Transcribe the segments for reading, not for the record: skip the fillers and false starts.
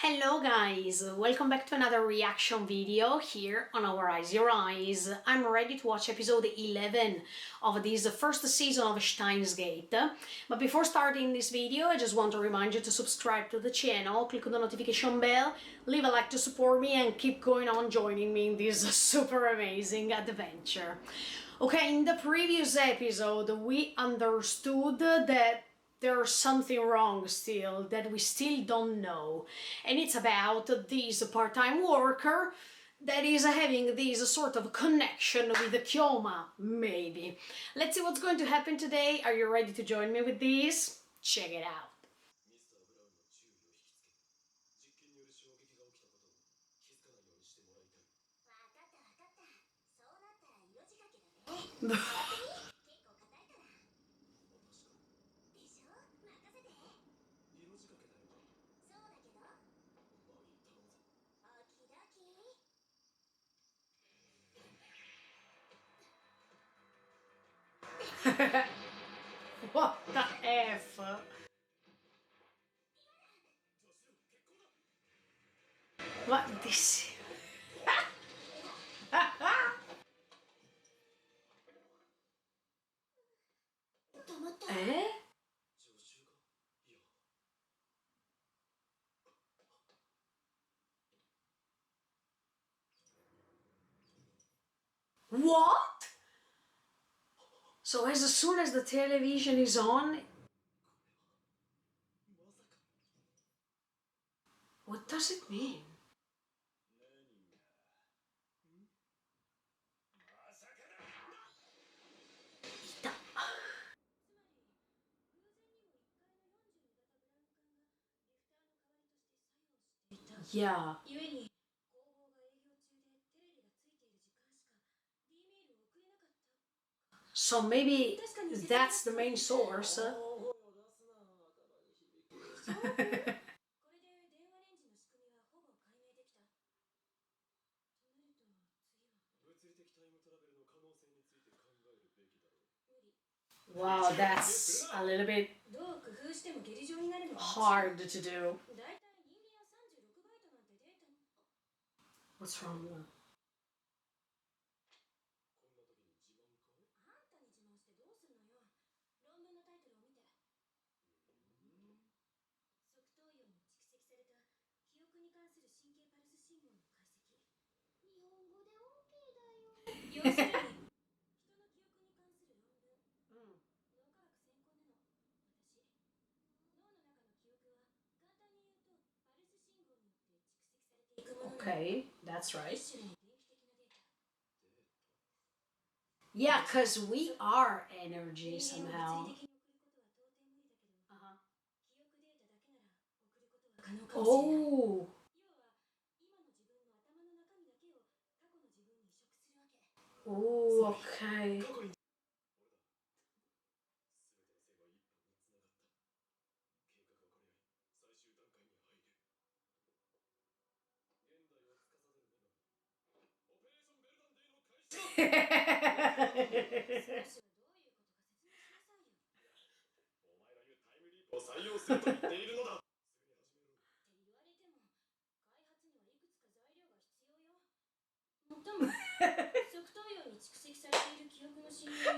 Hello guys, welcome back to another reaction video here on Our Eyes Your Eyes. I'm ready to watch episode 11 of this first season of Steins Gate. But before starting this video, I just want to remind you to subscribe to the channel, click on the notification bell, leave a like to support me and keep going on joining me in this super amazing adventure. Okay, in the previous episode we understood that there's something wrong still that we still don't know, and it's about this part-time worker that is having this sort of connection with the Kyoma, maybe. Let's see what's going to happen today. Are you ready to join me with this? Check it out. What the F? What this? Eh? What? So as soon as the television is on, what does it mean? Yeah. So maybe that's the main source. Wow, that's a little bit hard to do. What's wrong? Okay, that's right. Yeah, because we are energy somehow. Uh-huh. Oh. Oh, okay.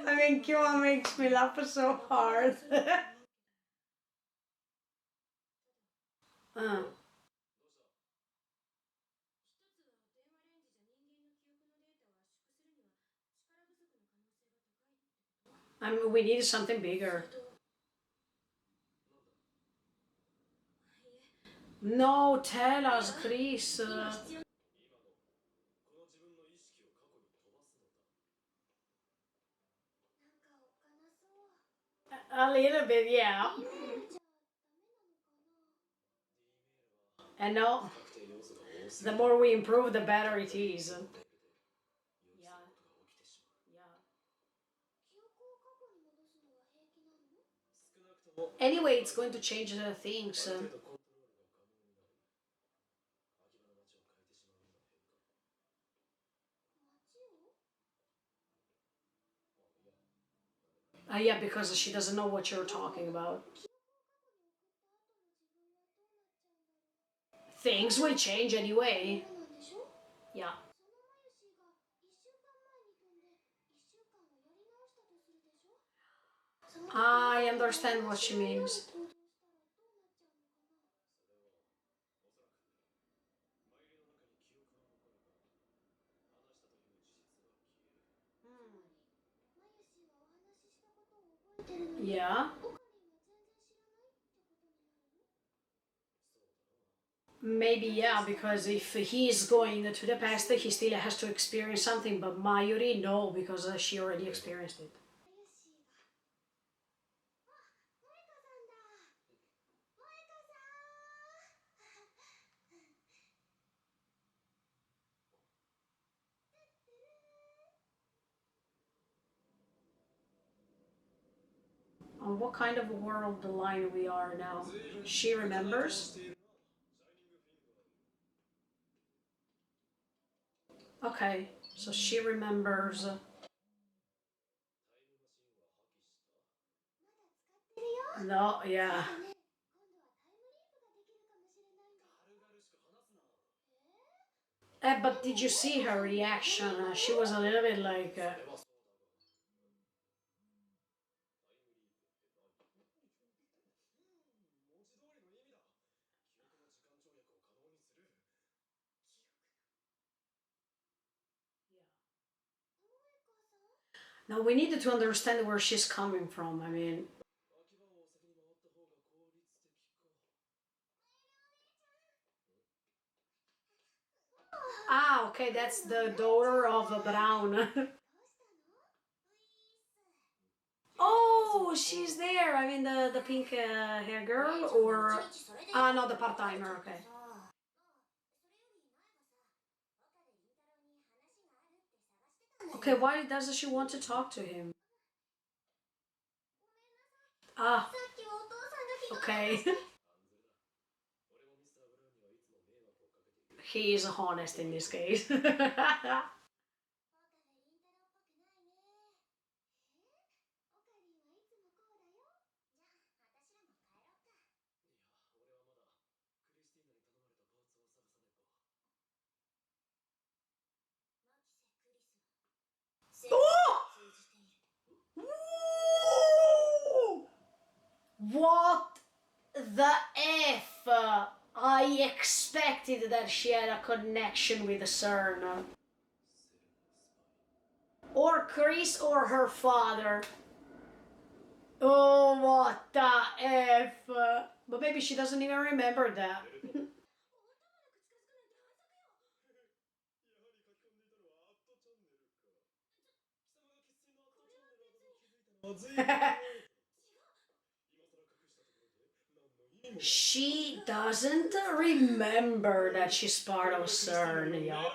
I mean, Kyo makes me laugh so hard. uh. I mean, we need something bigger. No, tell us, Chris. A little bit, yeah. And no, the more we improve, the better it is. Yeah. Yeah. Anyway, it's going to change the things. Yeah, because she doesn't know what you're talking about. things will change anyway. Yeah. I understand what she means. Yeah. Maybe, yeah, because if he is going to the past, he still has to experience something, but Mayuri, no, because she already experienced it. On what kind of world line we are now? She remembers? Okay, so she remembers. No, yeah. But did you see her reaction? She was a little bit like. No, we needed to understand where she's coming from. I mean. Ah, okay, that's the daughter of Brown. Oh, she's there. I mean, the pink hair girl, or no, the part timer. Okay. Okay, why does she want to talk to him? Ah, okay. He is honest in this case. Oh! What the F? I expected that she had a connection with CERN. Or Chris or her father. Oh, what the F? But maybe she doesn't even remember that. She doesn't remember that she's part of CERN, y'all.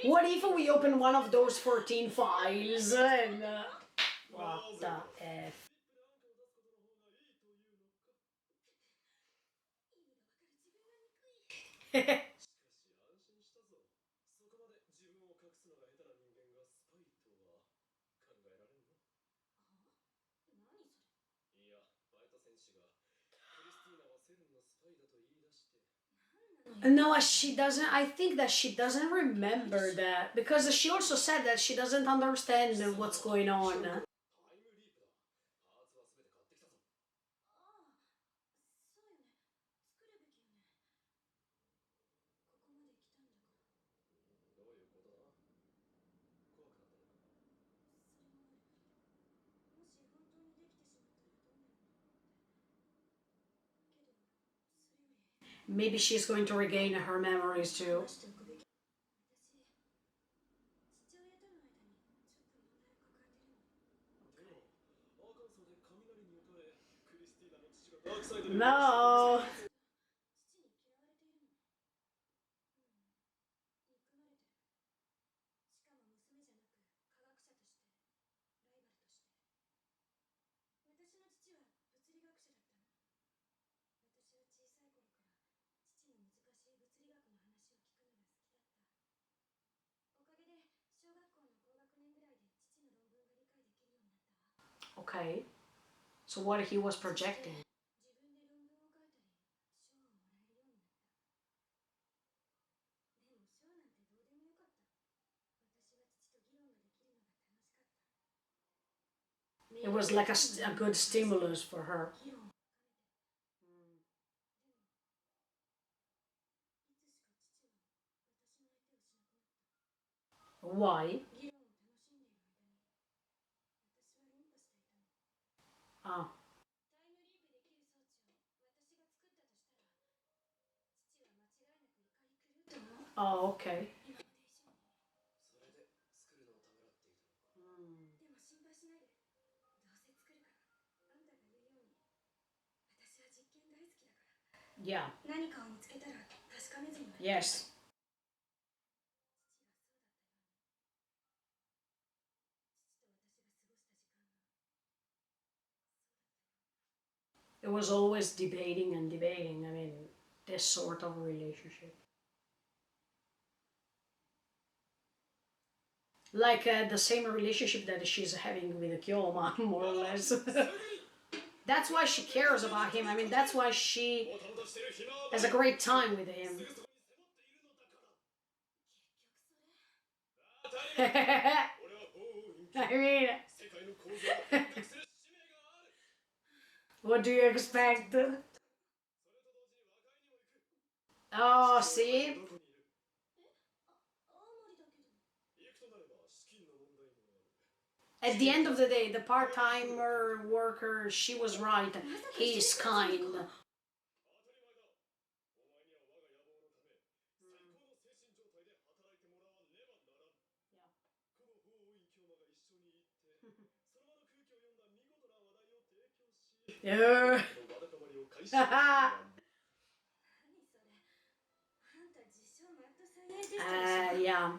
What if we open one of those 14 files and... what the F? No, she doesn't. I think that she doesn't remember that because she also said that she doesn't understand what's going on. Maybe she's going to regain her memories too. No. Okay. So what he was projecting. It was like a good stimulus for her. Why? Ah. Oh, okay. Yeah. Yes. It was always debating and debating. I mean, this sort of relationship. Like the same relationship that she's having with Kyoma, more or less. That's why she cares about him. I mean, that's why she has a great time with him. I mean, what do you expect? Oh, see? At the end of the day, the part-timer worker, she was right. He is kind. Yeah. Yeah.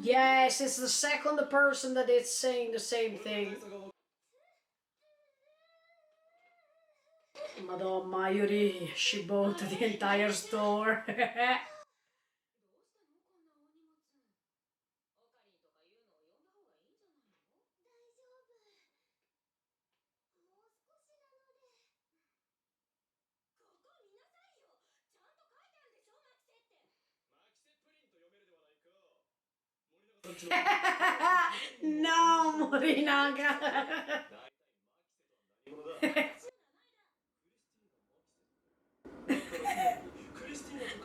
Yes, it's the second person that is saying the same thing. Madame Mayuri, she bought the entire store. No, Morinaga.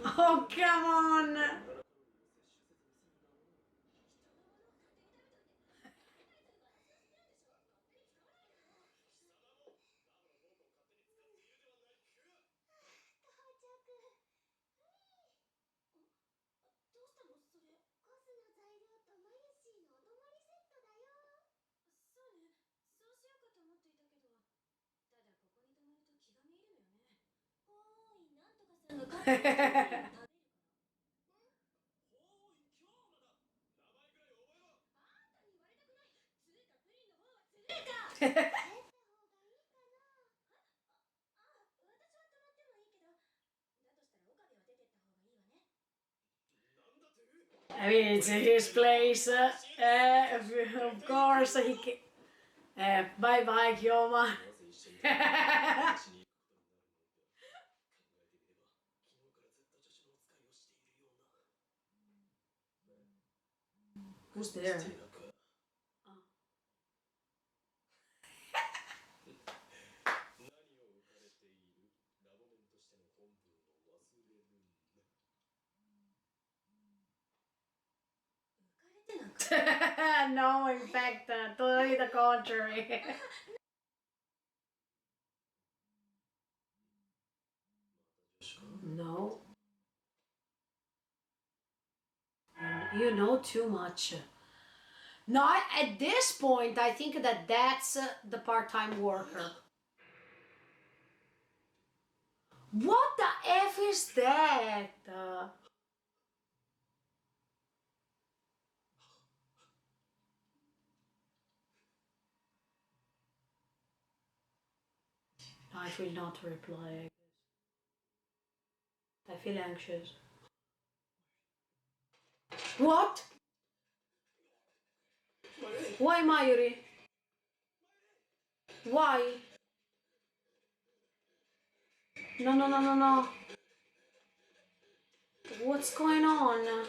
Oh, come on. I mean, it's his place. Of course, he can. Bye bye, Kyoma. Who's there? No, in fact, totally the contrary. No, you know too much. Not at this point. I think that that's the part-time worker. What the F is that? I will not reply, I guess. I feel anxious. What? Why, Mayuri? Why? No, no, no, no, no. What's going on?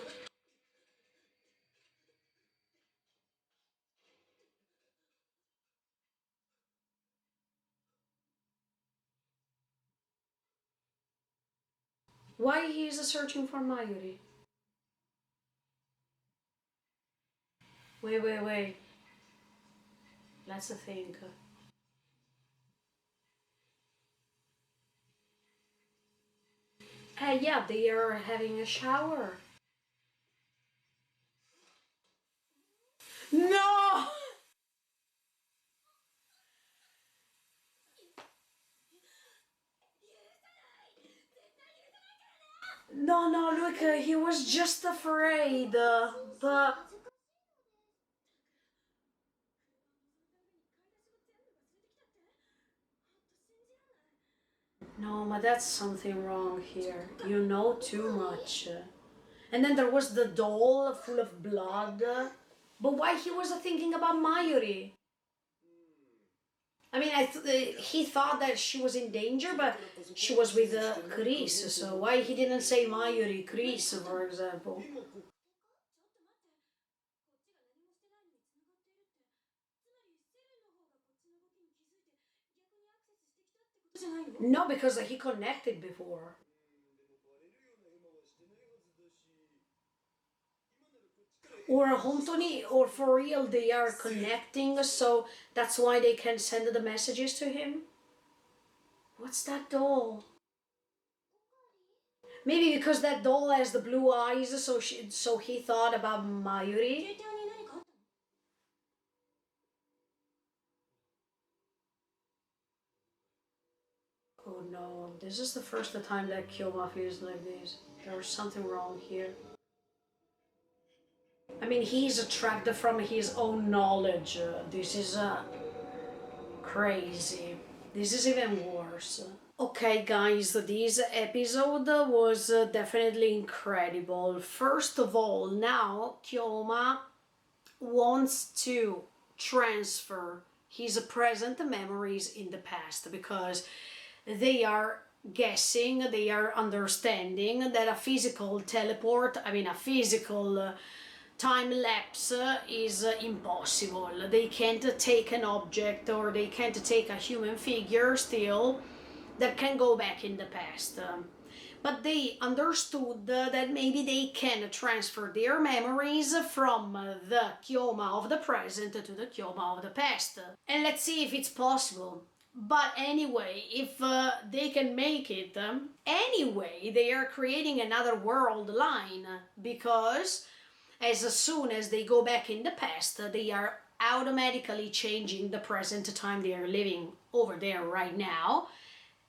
Why he is searching for Mayuri? Wait. Let's think. Yeah, they are having a shower. No! No, look, he was just afraid. But no, but that's something wrong here. You know too much. And then there was the doll full of blood. But why he was thinking about Mayuri? I mean, he thought that she was in danger, but she was with Chris. So why he didn't say Mayuri, Chris, for example? No, because he connected before. Or Hontoni, or for real, they are connecting, so that's why they can send the messages to him. What's that doll? Maybe because that doll has the blue eyes, so he thought about Mayuri. Oh no, this is the first time that Kyoma feels like this. There's something wrong here. I mean, he's attracted from his own knowledge. This is crazy. This is even worse. Okay, guys, this episode was definitely incredible. First of all, now Kyoma wants to transfer his present memories in the past because they are guessing, they are understanding that a physical teleport, I mean a physical time lapse is impossible. They can't take an object or they can't take a human figure still that can go back in the past. But they understood that maybe they can transfer their memories from the Kyoma of the present to the Kyoma of the past. And let's see if it's possible. But anyway, if they can make it, anyway, they are creating another world line because as soon as they go back in the past, they are automatically changing the present time they are living over there right now.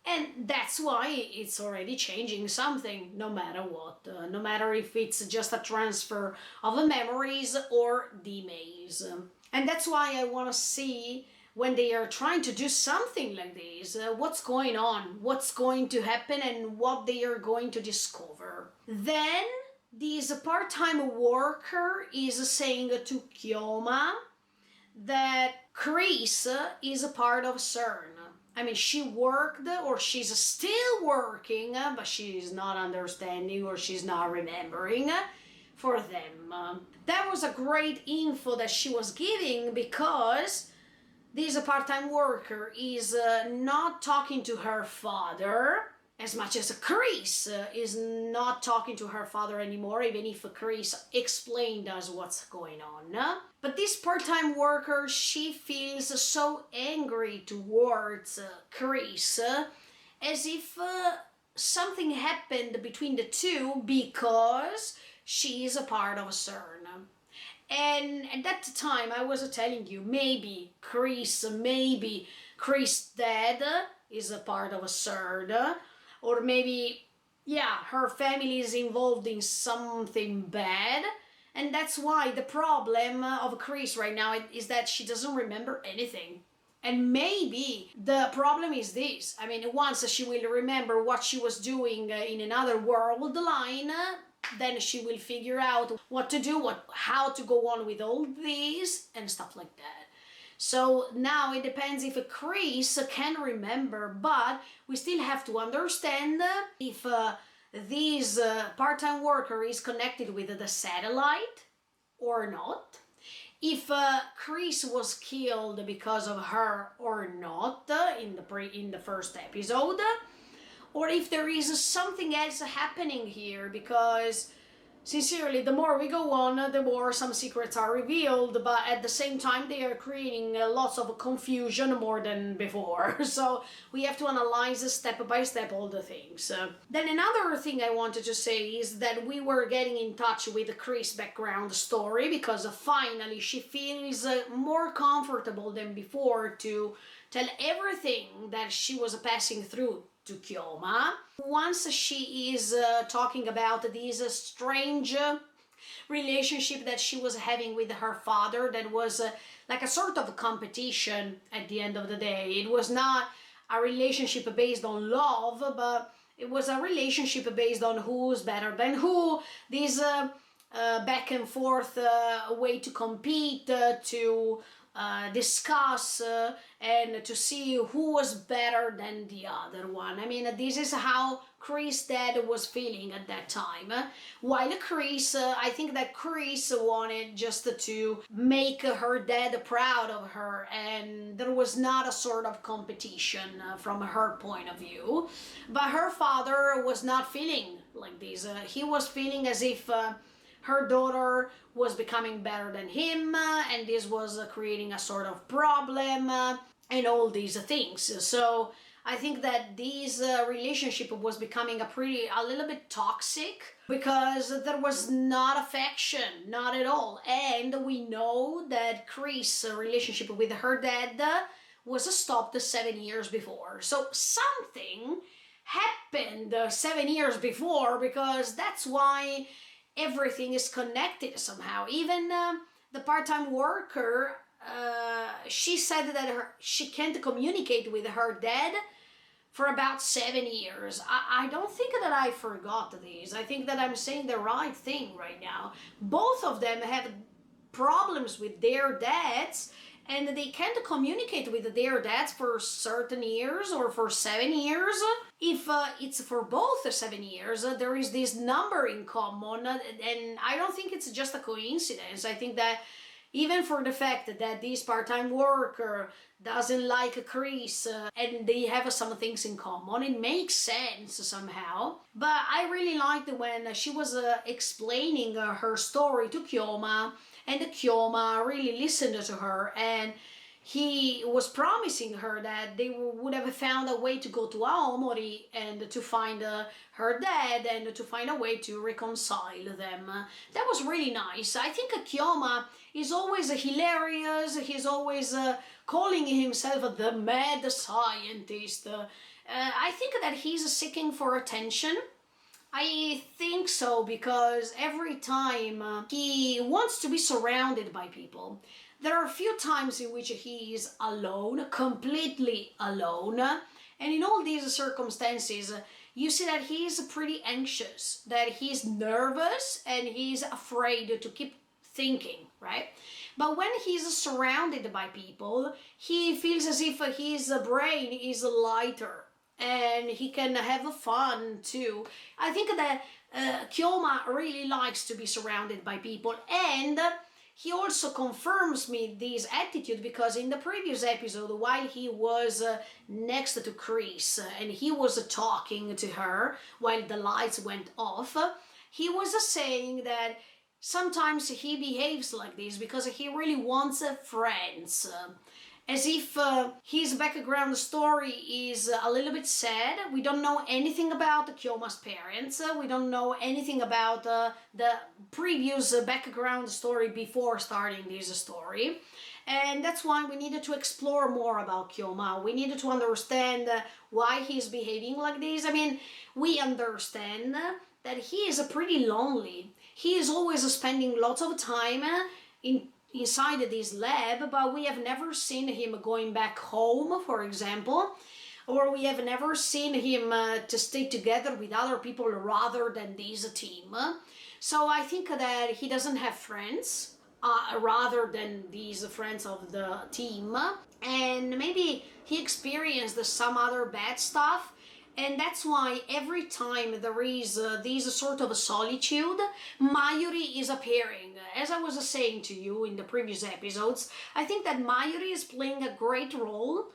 And that's why it's already changing something, no matter what. No matter if it's just a transfer of memories or demaze. And that's why I want to see when they are trying to do something like this, what's going on, what's going to happen, and what they are going to discover. Then this part-time worker is saying to Kyoma that Chris is a part of CERN. I mean, she worked or she's still working, but she's not understanding or she's not remembering for them. That was a great info that she was giving because this part-time worker is not talking to her father as much as Chris is not talking to her father anymore, even if Chris explained us what's going on. But this part-time worker, she feels so angry towards Chris, as if something happened between the two because she is a part of CERN. And at that time, I was telling you, maybe Chris' dad is a part of CERN, or maybe, yeah, her family is involved in something bad. And that's why the problem of Chris right now is that she doesn't remember anything. And maybe the problem is this. I mean, once she will remember what she was doing in another world line, then she will figure out what to do, how to go on with all this and stuff like that. So now it depends if Chris can remember, but we still have to understand if this part-time worker is connected with the satellite or not, if Chris was killed because of her or not in the first episode, or if there is something else happening here, because sincerely, the more we go on, the more some secrets are revealed, but at the same time they are creating lots of confusion more than before. So we have to analyze step by step all the things. Then another thing I wanted to say is that we were getting in touch with Chris' background story, because finally she feels more comfortable than before to tell everything that she was passing through to Kyoma. Once she is talking about this strange relationship that she was having with her father, that was like a sort of competition at the end of the day. It was not a relationship based on love, but it was a relationship based on who's better than who. This back and forth way to compete, to discuss and to see who was better than the other one. I mean, this is how Chris' dad was feeling at that time. While Chris, I think that Chris wanted just to make her dad proud of her, and there was not a sort of competition from her point of view. But her father was not feeling like this. He was feeling as if her daughter was becoming better than him, and this was creating a sort of problem, and all these things. So I think that this relationship was becoming a little bit toxic, because there was not affection, not at all. And we know that Chris' relationship with her dad was stopped 7 years before. So something happened 7 years before, because that's why everything is connected somehow. Even the part-time worker, she said that she can't communicate with her dad for about 7 years. I don't think that I forgot this. I think that I'm saying the right thing right now. Both of them have problems with their dads, and they can't communicate with their dads for certain years or for 7 years. If it's for both 7 years, there is this number in common, and I don't think it's just a coincidence. I think that even for the fact that this part-time worker doesn't like Chris, and they have some things in common, it makes sense somehow. But I really liked when she was explaining her story to Kyoma, and Kyoma really listened to her, and he was promising her that they would have found a way to go to Aomori and to find her dad, and to find a way to reconcile them. That was really nice. I think Kyoma is always hilarious. He's always calling himself the mad scientist. I think that he's seeking for attention. I think so, because every time he wants to be surrounded by people. There are a few times in which he is alone, completely alone, and in all these circumstances, you see that he is pretty anxious, that he's nervous, and he's afraid to keep thinking, right? But when he's surrounded by people, he feels as if his brain is lighter, and he can have fun too. I think that Kyoma really likes to be surrounded by people, and he also confirms me this attitude, because in the previous episode, while he was next to Chris and he was talking to her while the lights went off, he was saying that sometimes he behaves like this because he really wants friends. As if his background story is a little bit sad. We don't know anything about Kyoma's parents. We don't know anything about the previous background story before starting this story. And that's why we needed to explore more about Kyoma. We needed to understand why he's behaving like this. I mean, we understand that he is pretty lonely. He is always spending lots of time inside this lab, but we have never seen him going back home, for example, or we have never seen him to stay together with other people rather than this team. So I think that he doesn't have friends rather than these friends of the team, and maybe he experienced some other bad stuff, And that's why every time there is this sort of a solitude, Mayuri is appearing. As I was saying to you in the previous episodes, I think that Mayuri is playing a great role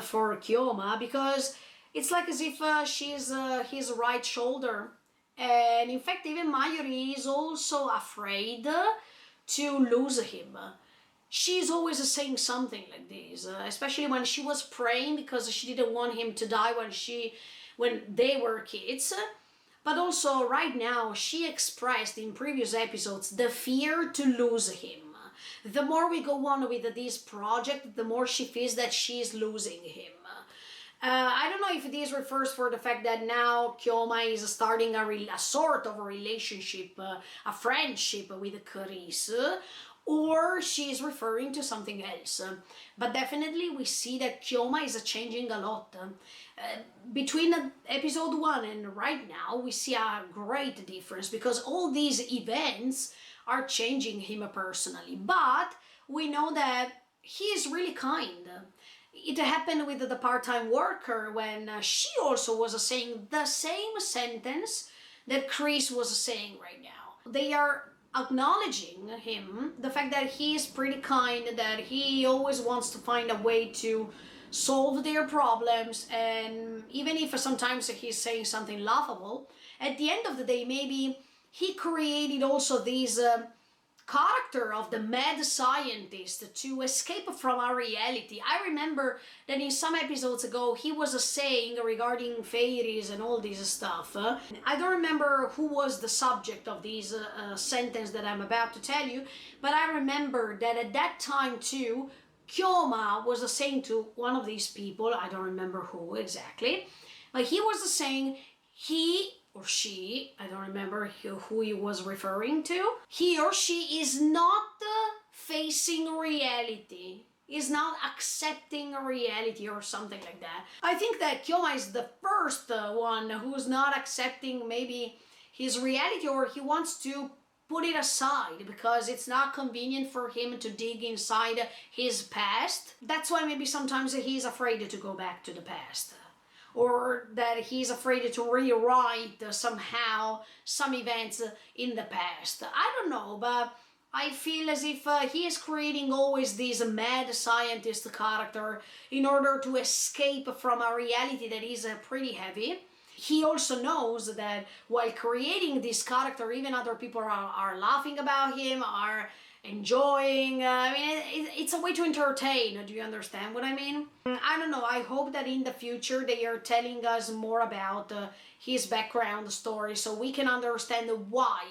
for Kyoma, because it's like as if she's his right shoulder. And in fact, even Mayuri is also afraid to lose him. She's always saying something like this, especially when she was praying because she didn't want him to die when they were kids. But also right now, she expressed in previous episodes the fear to lose him. The more we go on with this project, the more she feels that she's losing him. I don't know if this refers for the fact that now Kyoma is starting a sort of a relationship, a friendship with Chris, or she's referring to something else. But definitely we see that Kyoma is changing a lot. Between episode 1 and right now, we see a great difference, because all these events are changing him personally. But we know that he is really kind. It happened with the part-time worker when she also was saying the same sentence that Chris was saying right now. They are acknowledging him, the fact that he is pretty kind, that he always wants to find a way to solve their problems, and even if sometimes he's saying something laughable, at the end of the day maybe he created also this character of the mad scientist to escape from our reality. I remember that in some episodes ago he was saying regarding fairies and all this stuff. I don't remember who was the subject of this sentence that I'm about to tell you, but I remember that at that time too, Kyoma was saying to one of these people, I don't remember who exactly, but he was saying he or she, I don't remember who he was referring to, he or she is not facing reality, is not accepting reality or something like that. I think that Kyoma is the first one who's not accepting maybe his reality, or he wants to put it aside because it's not convenient for him to dig inside his past. That's why maybe sometimes he's afraid to go back to the past, or that he's afraid to rewrite somehow some events in the past. I don't know, but I feel as if he is creating always this mad scientist character in order to escape from a reality that is pretty heavy. He also knows that while creating this character, even other people are laughing about him, are enjoying. I mean, it's a way to entertain. Do you understand what I mean? I don't know. I hope that in the future they are telling us more about his background story, so we can understand why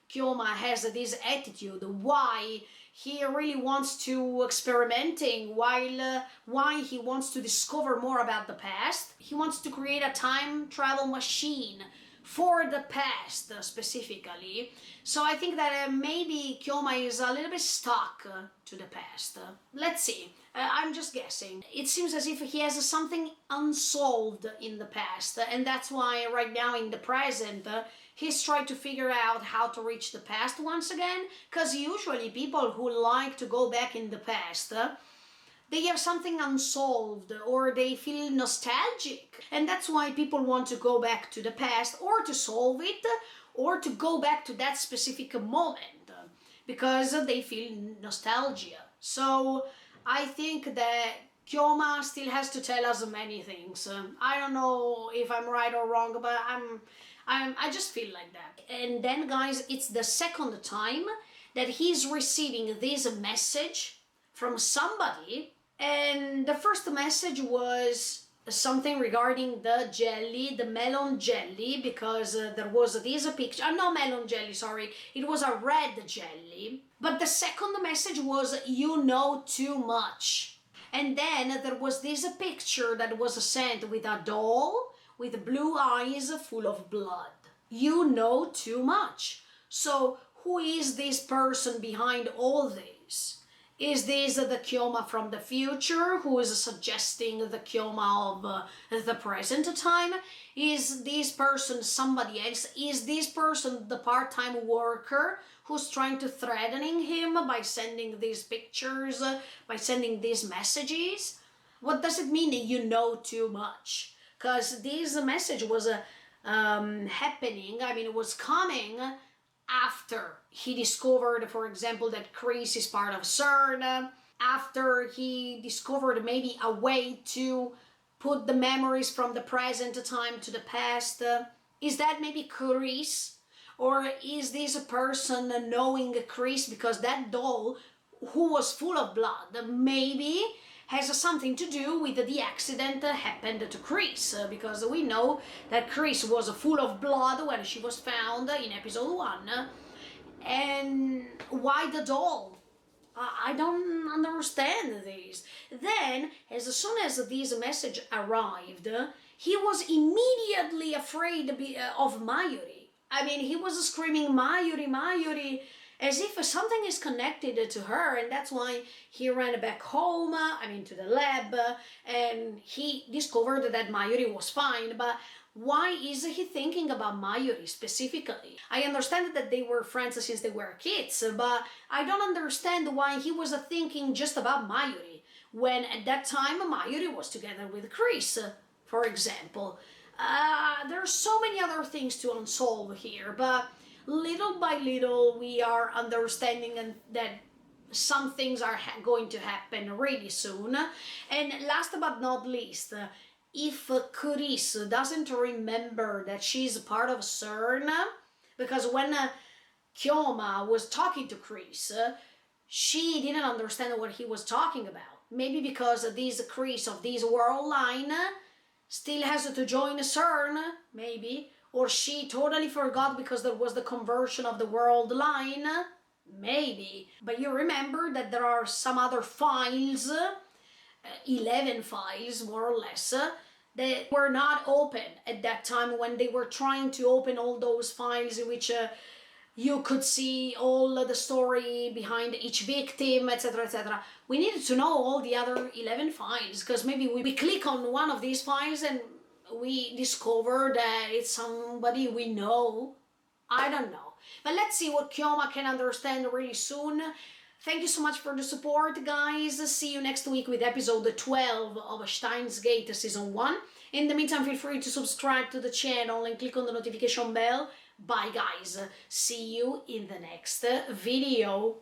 Kyoma has this attitude, why he really wants to experimenting, why he wants to discover more about the past. He wants to create a time travel machine for the past specifically. So I think that maybe Kyoma is a little bit stuck to the past. Let's see. I'm just guessing. It seems as if he has something unsolved in the past, and that's why right now in the present he's trying to figure out how to reach the past once again, because usually people who like to go back in the past, they have something unsolved, or they feel nostalgic. And that's why people want to go back to the past, or to solve it, or to go back to that specific moment, because they feel nostalgia. So I think that Kyoma still has to tell us many things. I don't know if I'm right or wrong, but I just feel like that. And then, guys, it's the second time that he's receiving this message from somebody. And the first message was something regarding the jelly, the melon jelly, because there was this picture, no melon jelly, sorry, it was a red jelly. But the second message was, you know too much. And then there was this picture that was sent with a doll with blue eyes full of blood. You know too much. So who is this person behind all this? Is this the Kyoma from the future who is suggesting the Kyoma of the present time? Is this person somebody else? Is this person the part-time worker who's trying to threatening him by sending these pictures, by sending these messages? What does it mean, you know too much? because this message was happening, I mean, it was coming after he discovered, for example, that Chris is part of CERN, after he discovered maybe a way to put the memories from the present time to the past. Is that maybe Chris? Or is this a person knowing Chris because that doll, who was full of blood, maybe has something to do with the accident that happened to Chris, because we know that Chris was full of blood when she was found in episode 1. And why the doll? I don't understand this. Then, as soon as this message arrived, he was immediately afraid of Mayuri. I mean, he was screaming, Mayuri, Mayuri, as if something is connected to her, and that's why he ran back home, I mean to the lab, and he discovered that Mayuri was fine. But why is he thinking about Mayuri specifically? I understand that they were friends since they were kids, but I don't understand why he was thinking just about Mayuri, when at that time Mayuri was together with Chris, for example. There are so many other things to unsolve here, but little by little we are understanding that some things are going to happen really soon. And last but not least, if Chris doesn't remember that she's part of CERN, because when Kyoma was talking to Chris, she didn't understand what he was talking about. Maybe because this Chris of this world line still has to join CERN, maybe, or she totally forgot because there was the conversion of the world line, maybe. But you remember that there are some other files, 11 files more or less, that were not open at that time when they were trying to open all those files in which you could see all the story behind each victim, etc., etc. We needed to know all the other 11 files, because maybe we click on one of these files and we discover that it's somebody we know. I don't know. But let's see what Kyoma can understand really soon. Thank you so much for the support, guys. See you next week with episode 12 of Steins Gate Season 1. In the meantime, feel free to subscribe to the channel and click on the notification bell. Bye, guys. See you in the next video.